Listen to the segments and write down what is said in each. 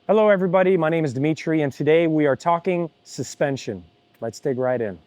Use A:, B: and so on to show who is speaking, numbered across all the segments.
A: Hello everybody, my name is Dmitry and today we are talking suspension. Let's dig right in.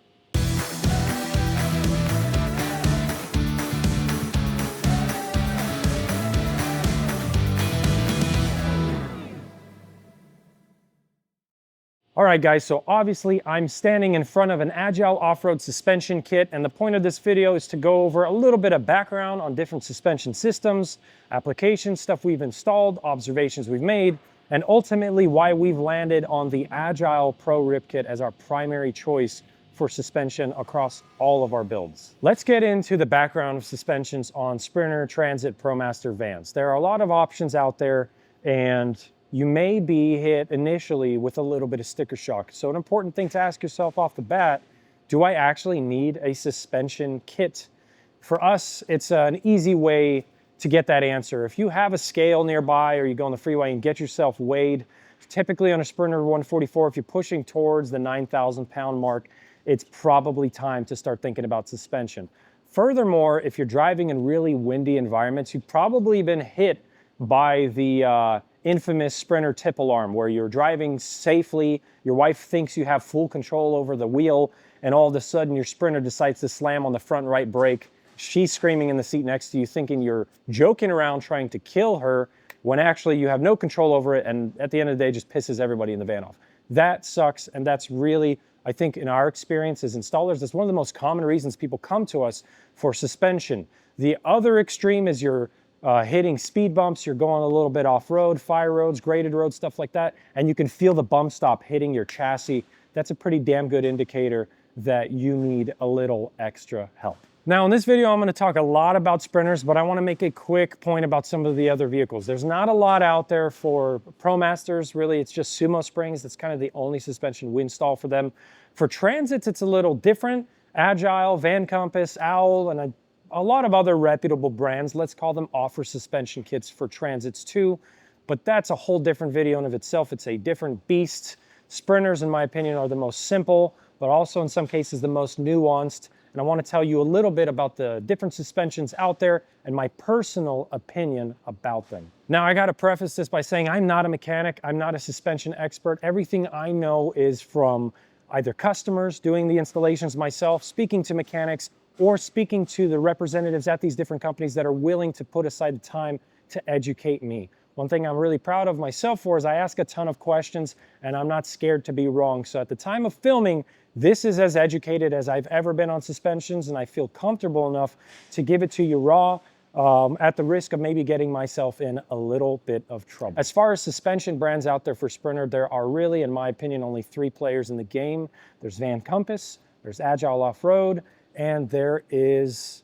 A: All right guys, so obviously I'm standing in front of an Agile Offroad Suspension Kit, and the point of this video is to go over a little bit of background on different suspension systems, applications, stuff we've installed, observations we've made, and ultimately why we've landed on the Agile Pro Rip Kit as our primary choice for suspension across all of our builds. Let's get into the background of suspensions on Sprinter, Transit, ProMaster vans. There are a lot of options out there, and you may be hit initially with a little bit of sticker shock. So an important thing to ask yourself off the bat, do I actually need a suspension kit? For us, it's an easy way to get that answer. If you have a scale nearby or you go on the freeway and get yourself weighed, typically on a Sprinter 144, if you're pushing towards the 9,000 pound mark, it's probably time to start thinking about suspension. Furthermore, if you're driving in really windy environments, you've probably been hit by the infamous Sprinter tip alarm, where you're driving safely, your wife thinks you have full control over the wheel, and all of a sudden your Sprinter decides to slam on the front right brake. She's screaming in the seat next to you, thinking you're joking around trying to kill her, when actually you have no control over it, and at the end of the day just pisses everybody in the van off. That sucks, and that's really, I think in our experience as installers, that's one of the most common reasons people come to us for suspension. The other extreme is you're hitting speed bumps, you're going a little bit off-road, fire roads, graded roads, stuff like that, and you can feel the bump stop hitting your chassis. That's a pretty damn good indicator that you need a little extra help. Now in this video, I'm going to talk a lot about Sprinters, but I want to make a quick point about some of the other vehicles. There's not a lot out there for ProMasters, really. It's just Sumo Springs. That's kind of the only suspension we install for them. For Transits, it's a little different. Agile, Van Compass, Owl, and a lot of other reputable brands, let's call them, offer suspension kits for Transits too, but that's a whole different video in of itself. It's a different beast. Sprinters, in my opinion, are the most simple, but also in some cases the most nuanced, and I want to tell you a little bit about the different suspensions out there and my personal opinion about them. Now, I got to preface this by saying I'm not a mechanic, I'm not a suspension expert. Everything I know is from either customers, doing the installations myself, speaking to mechanics, or speaking to the representatives at these different companies that are willing to put aside the time to educate me. One thing I'm really proud of myself for is I ask a ton of questions and I'm not scared to be wrong. So at the time of filming, this is as educated as I've ever been on suspensions, and I feel comfortable enough to give it to you raw, at the risk of maybe getting myself in a little bit of trouble. As far as suspension brands out there for Sprinter, there are really, in my opinion, only three players in the game. There's Van Compass, there's Agile Offroad, and there is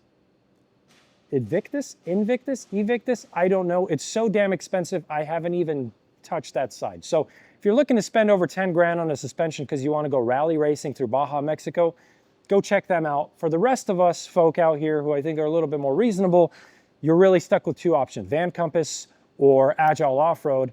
A: Invictus, I don't know. It's so damn expensive, I haven't even touched that side. So if you're looking to spend over 10 grand on a suspension because you want to go rally racing through Baja, Mexico, go check them out. For the rest of us folk out here who I think are a little bit more reasonable, you're really stuck with two options, Van Compass or Agile Offroad.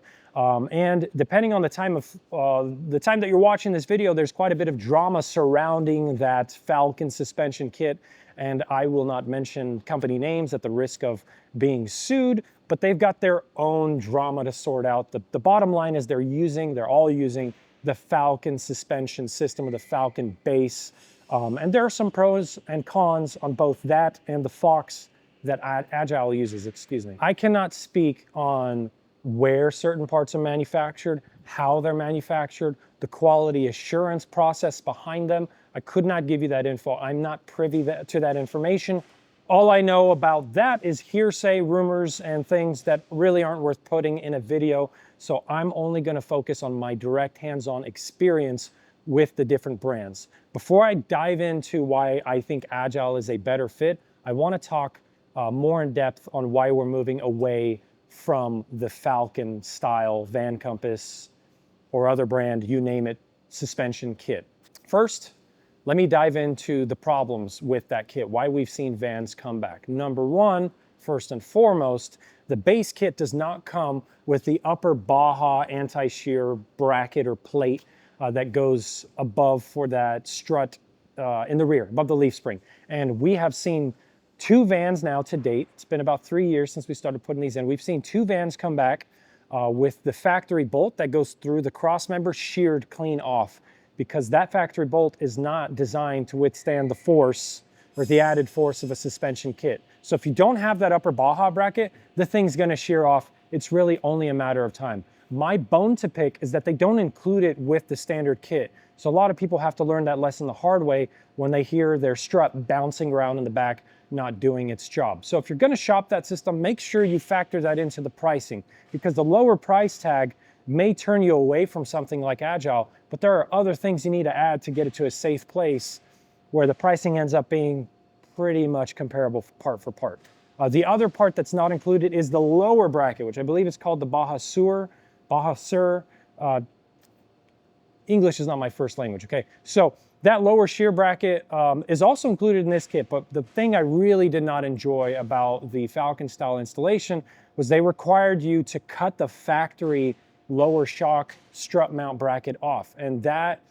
A: And depending on the time that you're watching this video, there's quite a bit of drama surrounding that Falcon suspension kit, and I will not mention company names at the risk of being sued, but they've got their own drama to sort out. The bottom line is they're all using the Falcon suspension system, or the Falcon base, and there are some pros and cons on both that and the Fox that Agile uses, excuse me. I cannot speak on where certain parts are manufactured, how they're manufactured, the quality assurance process behind them. I could not give you that info. I'm not privy to that information. All I know about that is hearsay, rumors, and things that really aren't worth putting in a video. So I'm only going to focus on my direct hands-on experience with the different brands. Before I dive into why I think Agile is a better fit, I want to talk more in depth on why we're moving away from the Falcon style Van Compass or other brand, you name it, suspension kit. First, let me dive into the problems with that kit, why we've seen vans come back. Number one, first and foremost, the base kit does not come with the upper Baja anti-shear bracket or plate that goes above for that strut in the rear, above the leaf spring. And we have seen two vans now to date. It's been about 3 years since we started putting these in. We've seen two vans come back with the factory bolt that goes through the cross member sheared clean off, because that factory bolt is not designed to withstand the force or the added force of a suspension kit. So if you don't have that upper Baja bracket, the thing's gonna shear off. It's really only a matter of time. My bone to pick is that they don't include it with the standard kit. So a lot of people have to learn that lesson the hard way when they hear their strut bouncing around in the back, not doing its job. So if you're gonna shop that system, make sure you factor that into the pricing, because the lower price tag may turn you away from something like Agile, but there are other things you need to add to get it to a safe place where the pricing ends up being pretty much comparable part for part. The other part that's not included is the lower bracket, which I believe is called the Baja Sur. English is not my first language, okay? So that lower shear bracket is also included in this kit, but the thing I really did not enjoy about the Falcon style installation was they required you to cut the factory lower shock strut mount bracket off, and that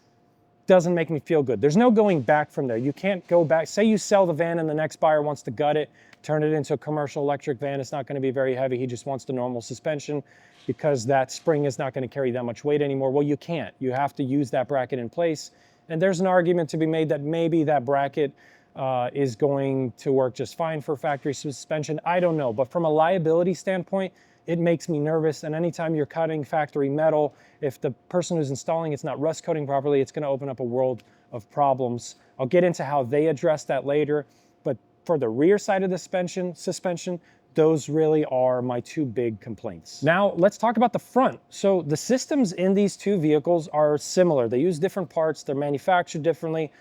A: doesn't make me feel good. There's no going back from there. You can't go back. Say you sell the van and the next buyer wants to gut it, turn it into a commercial electric van. It's not going to be very heavy. He just wants the normal suspension because that spring is not going to carry that much weight anymore. Well, you can't. You have to use that bracket in place. And there's an argument to be made that maybe that bracket is going to work just fine for factory suspension. I don't know. But from a liability standpoint, it makes me nervous. And anytime you're cutting factory metal, if the person who's installing it's not rust coating properly, it's going to open up a world of problems. I'll get into how they address that later. But for the rear side of the suspension, those really are my two big complaints. Now let's talk about the front. So the systems in these two vehicles are similar. They use different parts. They're manufactured differently.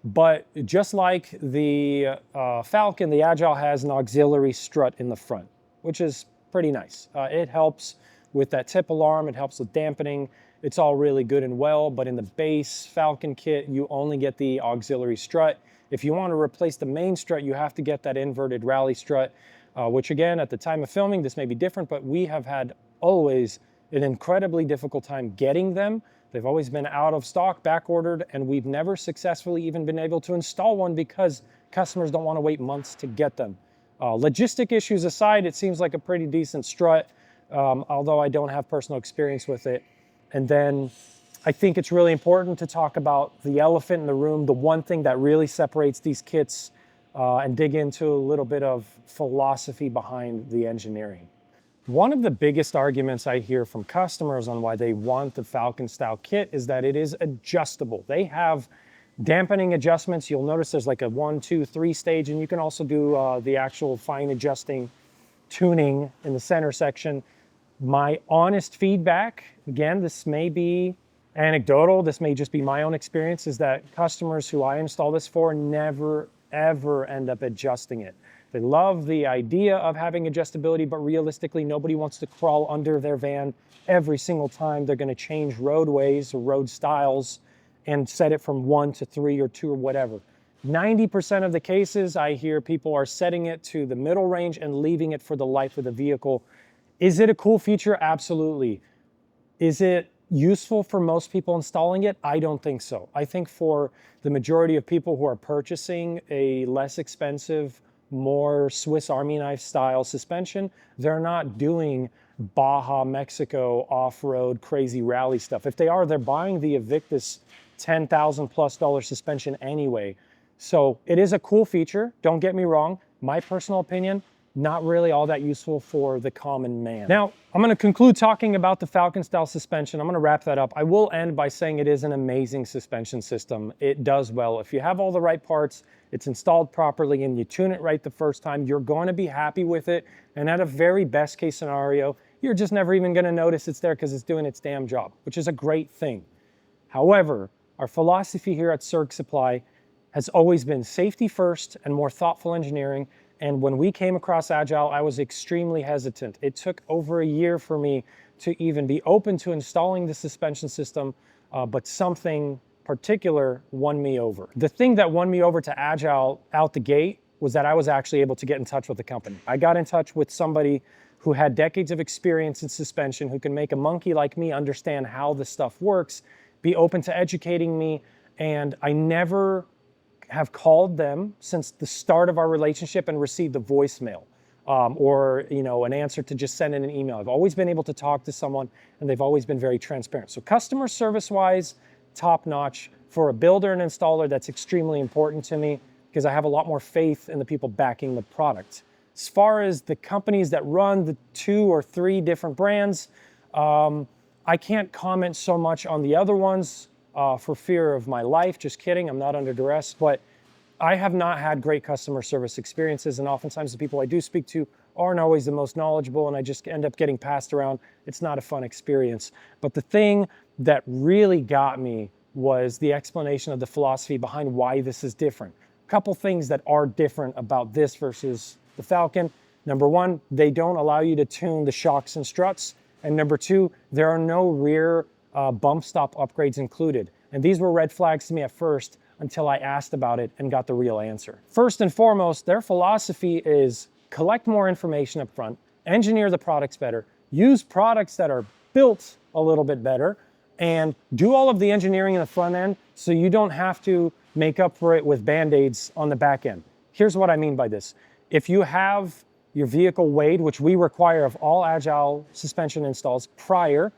A: But just like the Falcon, the Agile has an auxiliary strut in the front, which is pretty nice. It helps with that tip alarm. It helps with dampening. It's all really good and well, but in the base Falcon kit, you only get the auxiliary strut. If you want to replace the main strut, you have to get that inverted rally strut, which again, at the time of filming, this may be different, but we have had always an incredibly difficult time getting them. They've always been out of stock, back ordered, and we've never successfully even been able to install one because customers don't want to wait months to get them. Logistic issues aside, it seems like a pretty decent strut, although I don't have personal experience with it. And then I think it's really important to talk about the elephant in the room, the one thing that really separates these kits, and dig into a little bit of philosophy behind the engineering. One of the biggest arguments I hear from customers on why they want the Falcon style kit is that it is adjustable. They have dampening adjustments. You'll notice there's like a 1, 2, 3 stage, and you can also do the actual fine adjusting tuning in the center section. My honest feedback, again, this may be anecdotal, this may just be my own experience, is that customers who I install this for never, ever end up adjusting it. They love the idea of having adjustability, but realistically, nobody wants to crawl under their van every single time they're going to change roadways or road styles and set it from 1 to 3 or 2 or whatever. 90% of the cases I hear people are setting it to the middle range and leaving it for the life of the vehicle. Is it a cool feature? Absolutely. Is it useful for most people installing it? I don't think so. I think for the majority of people who are purchasing a less expensive, more Swiss Army knife style suspension, they're not doing Baja Mexico off-road crazy rally stuff. If they are, they're buying the Invictus $10,000+ suspension anyway. So it is a cool feature, don't get me wrong. My personal opinion, not really all that useful for the common man. Now, I'm going to conclude talking about the Falcon style suspension. I'm going to wrap that up. I will end by saying it is an amazing suspension system. It does well. If you have all the right parts, it's installed properly, and you tune it right the first time, you're going to be happy with it. And at a very best case scenario, you're just never even going to notice it's there because it's doing its damn job, which is a great thing. However, our philosophy here at Cirque Supply has always been safety first and more thoughtful engineering. And when we came across Agile, I was extremely hesitant. It took over a year for me to even be open to installing the suspension system, but something particular won me over. The thing that won me over to Agile out the gate was that I was actually able to get in touch with the company. I got in touch with somebody who had decades of experience in suspension, who can make a monkey like me understand how this stuff works, be open to educating me, and I never have called them since the start of our relationship and received a voicemail. or an answer to just send in an email. I've always been able to talk to someone, and they've always been very transparent. So customer service-wise, top notch. For a builder and installer, that's extremely important to me because I have a lot more faith in the people backing the product. As far as the companies that run the 2 or 3 different brands, I can't comment so much on the other ones for fear of my life. Just kidding, I'm not under duress, but I have not had great customer service experiences, and oftentimes the people I do speak to aren't always the most knowledgeable, and I just end up getting passed around. It's not a fun experience. But the thing that really got me was the explanation of the philosophy behind why this is different. A couple things that are different about this versus the Falcon. Number 1, they don't allow you to tune the shocks and struts. And number 2, there are no rear bump stop upgrades included. And these were red flags to me at first until I asked about it and got the real answer. First and foremost, their philosophy is collect more information up front, engineer the products better, use products that are built a little bit better, and do all of the engineering in the front end so you don't have to make up for it with Band-Aids on the back end. Here's what I mean by this. If you have your vehicle weighed, which we require of all Agile suspension installs prior,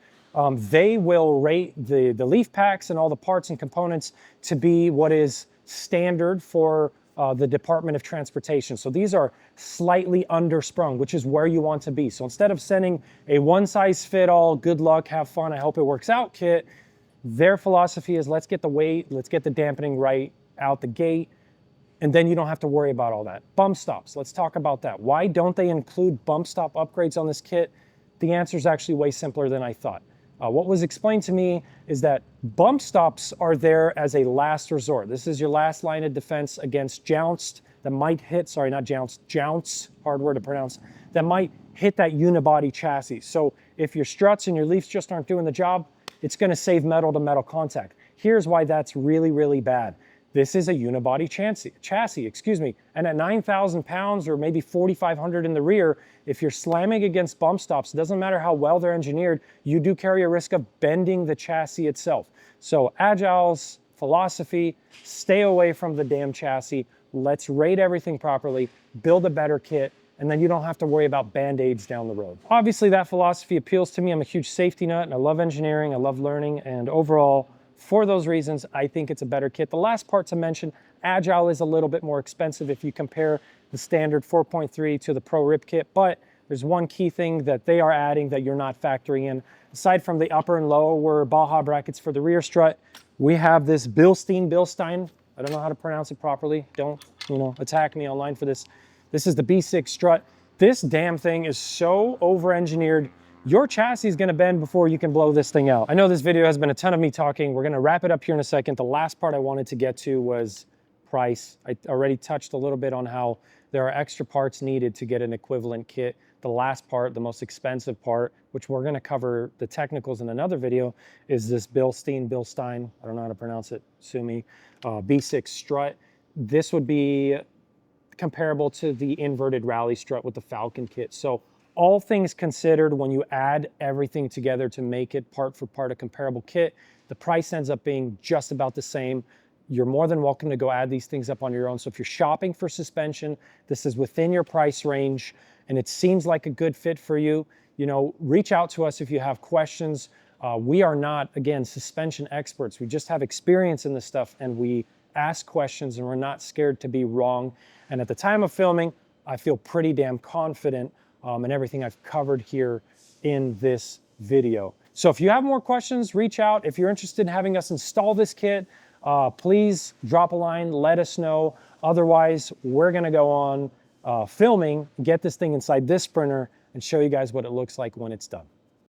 A: they will rate the leaf packs and all the parts and components to be what is standard for the Department of Transportation. So these are slightly undersprung, which is where you want to be. So instead of sending a one-size-fit-all, good luck, have fun, I hope it works out kit, their philosophy is let's get the weight, let's get the dampening right out the gate, and then you don't have to worry about all that. Bump stops, let's talk about that. Why don't they include bump stop upgrades on this kit? The answer is actually way simpler than I thought. What was explained to me is that bump stops are there as a last resort. This is your last line of defense against jounced that might hit, sorry, not jounced, jounce, hard word to pronounce, that might hit that unibody chassis. So if your struts and your leafs just aren't doing the job, it's gonna save metal to metal contact. Here's why that's really, really bad. This is a unibody chassis, and at 9,000 pounds or maybe 4,500 in the rear, if you're slamming against bump stops, it doesn't matter how well they're engineered, you do carry a risk of bending the chassis itself. So Agile's philosophy, stay away from the damn chassis, let's rate everything properly, build a better kit, and then you don't have to worry about Band-Aids down the road. Obviously that philosophy appeals to me. I'm a huge safety nut and I love engineering, I love learning, and overall, for those reasons, I think it's a better kit. The last part to mention, Agile is a little bit more expensive if you compare the standard 4.3 to the Pro Rip kit, but there's one key thing that they are adding that you're not factoring in. Aside from the upper and lower Baja brackets for the rear strut, we have this Bilstein, I don't know how to pronounce it properly. Don't, attack me online for this. This is the B6 strut. This damn thing is so over-engineered. Your chassis is gonna bend before you can blow this thing out. I know this video has been a ton of me talking. We're gonna wrap it up here in a second. The last part I wanted to get to was price. I already touched a little bit on how there are extra parts needed to get an equivalent kit. The last part, the most expensive part, which we're gonna cover the technicals in another video, is this Bilstein, I don't know how to pronounce it, sue me, B6 strut. This would be comparable to the inverted rally strut with the Falcon kit. So all things considered, when you add everything together to make it part for part a comparable kit, the price ends up being just about the same. You're more than welcome to go add these things up on your own. So if you're shopping for suspension, this is within your price range and it seems like a good fit for you, reach out to us if you have questions. We are not, again, suspension experts. We just have experience in this stuff and we ask questions and we're not scared to be wrong. And at the time of filming, I feel pretty damn confident in everything I've covered here in this video. So if you have more questions, reach out. If you're interested in having us install this kit, please drop a line, let us know. Otherwise, we're gonna go on filming, get this thing inside this Sprinter and show you guys what it looks like when it's done.